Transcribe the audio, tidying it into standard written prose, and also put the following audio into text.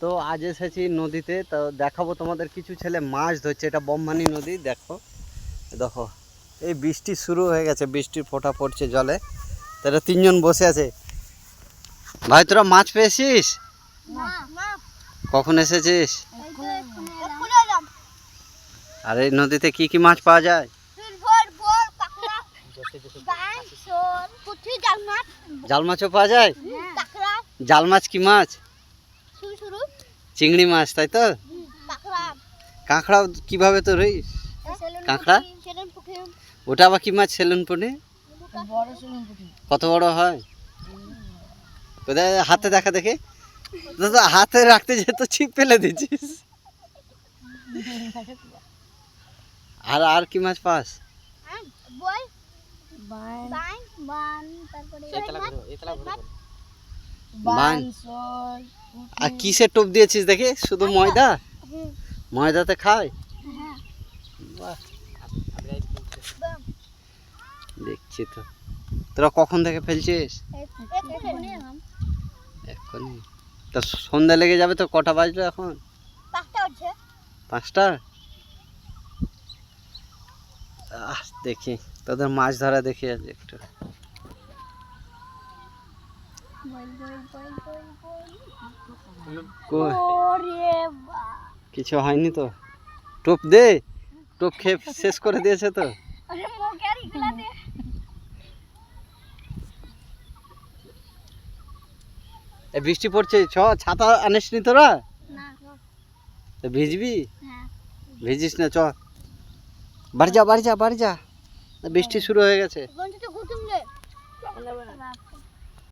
তো আজ এসেছি নদীতে, তো দেখাবো তোমাদের কিছু ছেলে মাছ ধরছে। এটা বমভানি নদী, দেখো দেখো এই বৃষ্টি শুরু হয়ে গেছে, বৃষ্টির ফোঁটা পড়ছে জলে। তারা তিনজন বসে আছে। ভাই তোরা মাছ পেয়েছিস? কখন এসেছিস? আর এই নদীতে কি কি মাছ পাওয়া যায়? জাল মাছও পাওয়া যায়। জাল মাছ কি মাছ? চিংড়ি মাছ, তাই তো? কাঁকড়া কিভাবে তো রইস? কাঁকড়া ওটা আবার কি মাছ? সেলুন পুনি। কত বড় হয়? কোথায় হাতে দেখা দেখে? তো হাতে রাখতে যেত ছিপ ফেলে দিচ্ছিস। আর আর কি মাছ পাস? আর কিসের টোপ দিয়েছিস দেখে? শুধু ময়দা? ময়দাতে খায়? দেখছি তো। তোরা কখন থেকে ফেলছিস? এক্ষুনি? তা সন্ধ্যা লেগে যাবে তো। কটা বাজলো এখন? 5টা। দেখি তোদের মাছ ধরা দেখি আজ একটু। কিছু হয়নি তো? টোপ দে। টোপ খেয়ে শেষ করে দিয়েছে তো। বৃষ্টি পড়ছে, ছ ছাতা আনিসনি তোরা? ভিজবি? ভিজিস না, চ বাড়ি যা বাড়ি যা বাড়ি যা, বৃষ্টি শুরু হয়ে গেছে।